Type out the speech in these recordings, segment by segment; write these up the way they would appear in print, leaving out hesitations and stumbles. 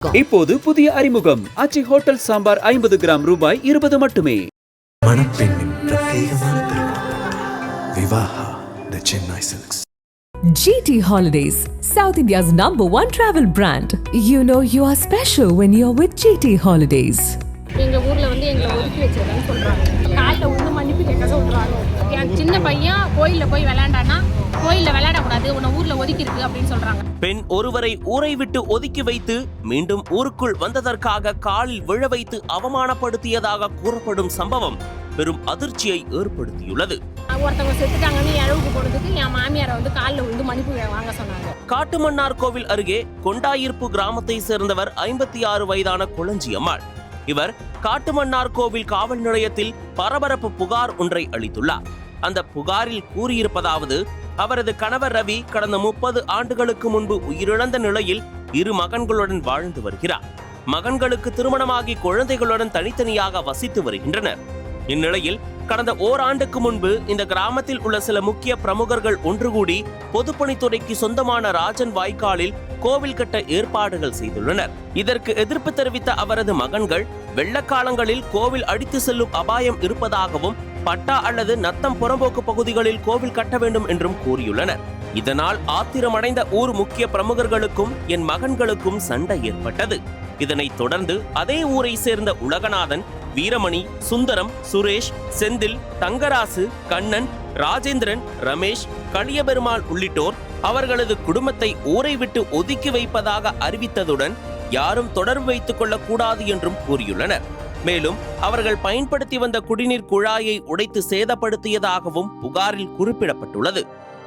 இப்போது புதிய அறிமுகம் ஆச்சி ஹோட்டல் சாம்பார் 50 கிராம் ரூபாய் 20 மட்டுமே. மணப்பெண்ணின் பிரத்யேகமான திருமணம் Vivaha the Chennai silks. GT Holidays, South India's #1 travel brand. You know you are special when you're with GT Holidays. எங்க ஊர்ல வந்து எங்களை ஒதுக்கி வச்சிருக்கான்னு சொல்றாங்க. காலைல வந்து மன்னிப்பு கேட்க சொல்றாங்க. என் சின்ன பையன் கோயில்ல போய் விளையாண்டானா கோயில்ல விளையாடக்கூடாது, உன்னை ஊர்ல ஒதுக்கி இருக்கு அப்படின்னு சொல்றாங்க. பெண் ஒருவரை ஊரை விட்டு ஒதுக்கி வைத்து மீண்டும் ஊருக்குள் வந்ததற்காக காலில் விழ வைத்து அவமானப்படுத்தியதாக கூறப்படும் சம்பவம் பெரும் அதிர்ச்சியை ஏற்படுத்தியுள்ளது. ஒருத்தவங்க செத்துட்டாங்கன்னு இழவுக்கு போனதுக்கு என் மாமியாரை வந்து காலில் விழுந்து மன்னிப்பு வாங்க சொன்னாங்க. காட்டுமன்னார் கோவில் அருகே கொண்டாயிருப்பு கிராமத்தை சேர்ந்தவர் 56 வயதான குளஞ்சி அம்மாள். இவர் காட்டுமன்னார் கோவில் காவல் நிலையத்தில் பரபரப்பு புகார் ஒன்றை அளித்துள்ளார். அந்த புகாரில் கூறியிருப்பதாவது, அவரது கணவர் ரவி கடந்த 30 ஆண்டுகளுக்கு முன்பு உயிரிழந்த நிலையில் 2 மகன்களுடன் வாழ்ந்து வருகிறார். மகன்களுக்கு திருமணமாகி குழந்தைகளுடன் தனித்தனியாக வசித்து வருகின்றனர். இந்நிலையில் கடந்த ஓராண்டுக்கு முன்பு இந்த கிராமத்தில் உள்ள சில முக்கிய பிரமுகர்கள் ஒன்று கூடி பொதுப்பணித்துறைக்கு சொந்தமான ராஜன் வாய்க்காலில் கோவில் கட்ட ஏற்பாடுகள் செய்துள்ளனர். இதற்கு எதிர்ப்பு தெரிவித்த அவரது மகன்கள் வெள்ளக்காலங்களில் கோவில் அடித்து செல்லும் அபாயம் இருப்பதாகவும் பட்டா அல்லது நத்தம் புறம்போக்கு பகுதிகளில் கோவில் கட்ட வேண்டும் என்றும் கூறியுள்ளனர். இதனால் ஆத்திரமடைந்த ஊர் முக்கிய பிரமுகர்களுக்கும் என் மகன்களுக்கும் சண்டை ஏற்பட்டது. இதனைத் தொடர்ந்து அதே ஊரை சேர்ந்த உலகநாதன், வீரமணி, சுந்தரம், சுரேஷ், செந்தில், தங்கராசு, கண்ணன், ராஜேந்திரன், ரமேஷ், களியபெருமாள் உள்ளிட்டோர் அவர்களது குடும்பத்தை ஊரை விட்டு ஒதுக்கி வைப்பதாக அறிவித்ததுடன் யாரும் தொடர்பு வைத்துக் கொள்ளக்கூடாது என்றும் கூறியுள்ளனர். மேலும் அவர்கள் பயன்படுத்தி வந்த குடிநீர் குழாயை உடைத்து சேதப்படுத்தியதாகவும் புகாரில் குறிப்பிடப்பட்டுள்ளது.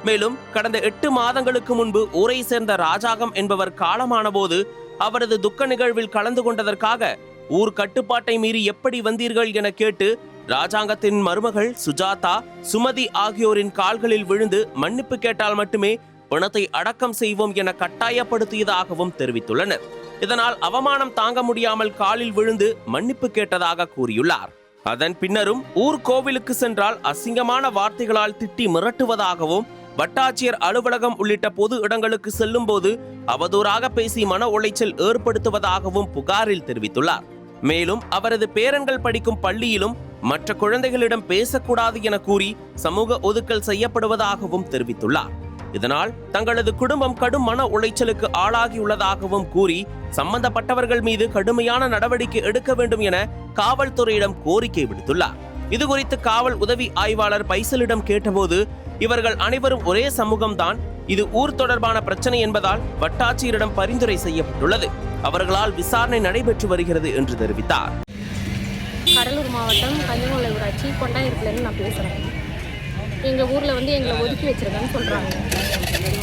மேலும் கடந்த 8 மாதங்களுக்கு முன்பு ஊரை சேர்ந்த ராஜாகம் என்பவர் காலமான போது அவரது துக்க நிகழ்வில் கலந்து கொண்டதற்காக ஊர் கட்டுப்பாட்டை மீறி எப்படி வந்தீர்கள் என கேட்டு ராஜாங்கத்தின் மருமகள் சுஜாதா, சுமதி ஆகியோரின் கால்களில் விழுந்து மன்னிப்பு கேட்டால் மட்டுமே பணத்தை அடக்கம் செய்வோம் என கட்டாயப்படுத்தியதாகவும் தெரிவித்துள்ளனர். இதனால் அவமானம் தாங்க முடியாமல் காலில் விழுந்து மன்னிப்பு கேட்டதாக கூறியுள்ளார். அதன் பின்னரும் ஊர் கோவிலுக்கு சென்றால் அசிங்கமான வார்த்தைகளால் திட்டி மிரட்டுவதாகவும் வட்டாட்சியர் அலுவலகம் உள்ளிட்ட பொது இடங்களுக்கு செல்லும் போது அவதூறாக பேசி மன உளைச்சல் ஏற்படுத்துவதாகவும் புகாரில் தெரிவித்துள்ளார். மேலும் அவரது பேரன்கள் படிக்கும் பள்ளியிலும் மற்ற குழந்தைகளிடம் பேசக்கூடாது என கூறி சமூக ஒதுக்கல் செய்யப்படுவதாகவும் தெரிவித்துள்ளார். இதனால் தங்களது குடும்பம் கடும் மன உளைச்சலுக்கு ஆளாகியுள்ளதாகவும் கூறி சம்பந்தப்பட்டவர்கள் மீது கடுமையான நடவடிக்கை எடுக்க வேண்டும் என காவல்துறையிடம் கோரிக்கை விடுத்துள்ளார். இதுகுறித்து காவல் உதவி ஆய்வாளர் பைசலிடம் கேட்டபோது, இவர்கள் அனைவரும் ஒரே சமூகம்தான், இது ஊர் தொடர்பான பிரச்சனை என்பதால் வட்டாட்சியரிடம் பரிந்துரை செய்யப்பட்டுள்ளது, அவர்களால் விசாரணை நடைபெற்று வருகிறது என்று தெரிவித்தார். கடலூர் மாவட்டம் கஞ்சமலை ஊராட்சி கொண்டாயிருப்புலேருந்து நான் பேசுகிறேன். எங்கள் ஊரில் வந்து எங்களை ஒதுக்கி வச்சிருக்கேன்னு சொல்கிறாங்க.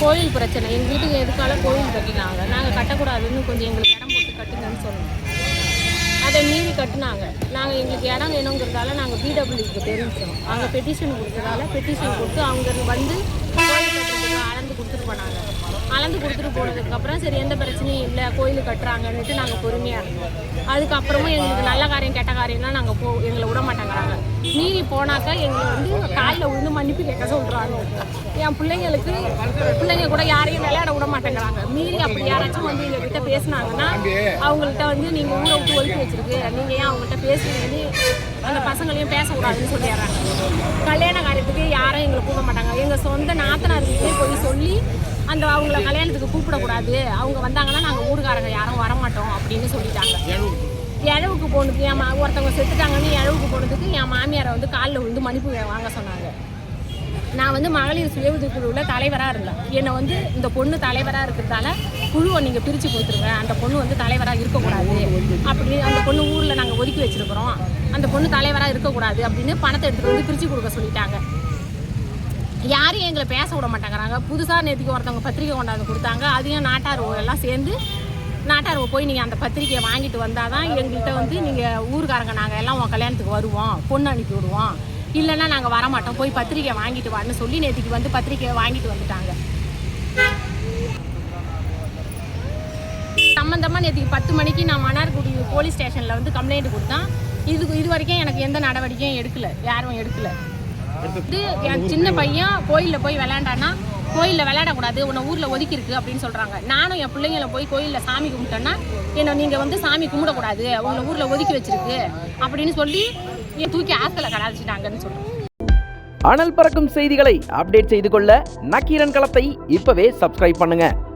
கோயில் பிரச்சனை, எங்கள் வீட்டுக்கு எதுக்கால கோயில் கட்டினாங்க, நாங்கள் கட்டக்கூடாதுன்னு கொஞ்சம் எங்களுக்கு இடம் போட்டு கட்டுங்கன்னு சொன்னோம். அதை மீறி கட்டினாங்க. நாங்கள் எங்களுக்கு இடம் வேணுங்கிறதால நாங்கள் பிடபிள்யூக்கு தெரிவித்தோம். அவங்க பெட்டிஷன் கொடுத்ததால பெட்டிஷன் கொடுத்து அவங்க வந்து கோயில் கட்டுறதுக்கு அளந்து கொடுத்துட்டு போனாங்க. அளந்து கொடுத்துட்டு போனதுக்கப்புறம் சரி எந்த பிரச்சனையும் இல்லை, கோயில் கட்டுறாங்கன்னுட்டு நாங்கள் பொறுமையாக இருந்தோம். அதுக்கப்புறமும் எங்களுக்கு நல்ல காரியம் கெட்ட காரியம்லாம் நாங்கள் எங்களை விட மாட்டேங்கிறாங்க. மீறி போனாக்கா எங்களை வந்து காலில் விழுந்து மன்னிப்பு கேட்க சொல்கிறாங்க. என் பிள்ளைங்க கூட யாரையும் விளையாட விட மாட்டேங்கிறாங்க. மீறி அப்படி யாராச்சும் வந்து எங்ககிட்ட பேசினாங்கன்னா அவங்கள்ட்ட வந்து நீங்கள் ஊரை விட்டு ஒதுக்கி வச்சிருக்கு, நீங்கள் ஏன் அவங்கள்ட்ட பேசுறீங்கன்னு அந்த பசங்களையும் பேசக்கூடாதுன்னு சொல்லிடுறாங்க. கல்யாண காரியத்துக்கு யாரும் எங்களை கூப்பிட மாட்டாங்க. எங்கள் சொந்த நாத்தனார்கிட்டே போய் சொல்லி அந்த அவங்கள கல்யாணத்துக்கு கூப்பிடக்கூடாது, அவங்க வந்தாங்கன்னா நாங்கள் ஊருக்காரங்க யாரும் வரமாட்டோம் அப்படின்னு சொல்லிட்டாங்க. இழவுக்கு போனதுக்கு ஒருத்தவங்க செத்துட்டாங்கன்னு இழவுக்கு போனதுக்கு என் மாமியாரை வந்து காலில் விழுந்து மன்னிப்பு வாங்க சொன்னாங்க. நான் வந்து மகளிர் சுய உதவி குழுவில் தலைவராக இருந்தேன். என்னை வந்து இந்த பொண்ணு தலைவராக இருக்கிறதால குழுவை நீங்கள் பிரித்து கொடுத்துருங்க, அந்த பொண்ணு வந்து தலைவராக இருக்கக்கூடாது அப்படின்னு, அந்த பொண்ணு ஊரில் நாங்கள் ஒதுக்கி வச்சுருக்கிறோம், அந்த பொண்ணு தலைவராக இருக்கக்கூடாது அப்படின்னு பணத்தை எடுத்துகிட்டு வந்து பிரித்து கொடுக்க சொல்லிட்டாங்க. யாரையும் எங்களை பேச விட மாட்டேங்கிறாங்க. புதுசாக நேற்றுக்கு ஒருத்தவங்க பத்திரிக்கை கொண்டாந்து கொடுத்தாங்க. அதையும் நாட்டார் எல்லாம் சேர்ந்து நாட்டார் போய் நீங்கள் அந்த பத்திரிக்கையை வாங்கிட்டு வந்தால் தான் எங்கள்கிட்ட வந்து நீங்கள் ஊருக்காரங்க நாங்கள் எல்லாம் உன் கல்யாணத்துக்கு வருவோம், பொண்ணு அனுப்பி விடுவோம், இல்லைன்னா நாங்கள் வரமாட்டோம், போய் பத்திரிக்கை வாங்கிட்டு வான்னு சொல்லி நேற்றுக்கு வந்து பத்திரிக்கையை வாங்கிட்டு வந்துட்டாங்க. சம்மந்தமாக நேற்றுக்கு 10 மணிக்கு நான் மன்னார்குடி போலீஸ் ஸ்டேஷனில் வந்து கம்ப்ளைண்ட் கொடுத்தேன். இது வரைக்கும் எனக்கு எந்த நடவடிக்கையும் எடுக்கலை, யாரும் எடுக்கலை. இது என் சின்ன பையன் கோயிலில் போய் விளையாண்டானா கோயிலில் விளையாடக்கூடாது, உன்னை ஊரில் ஒதுக்கியிருக்கு அப்படின்னு சொல்கிறாங்க. நானும் என் பிள்ளைங்களை போய் கோயிலில் சாமி கும்பிட்டேன்னா என்னை நீங்கள் வந்து சாமி கும்பிடக்கூடாது, உங்களை ஊரில் ஒதுக்கி வச்சிருக்கு அப்படின்னு சொல்லி என் தூக்கி ஆஸ்தில் கடாச்சிட்டாங்கன்னு சொல்கிறேன். அனல் பறக்கும் செய்திகளை அப்டேட் செய்து கொள்ள நக்கீரன் களத்தை இப்பவே சப்ஸ்கிரைப் பண்ணுங்க.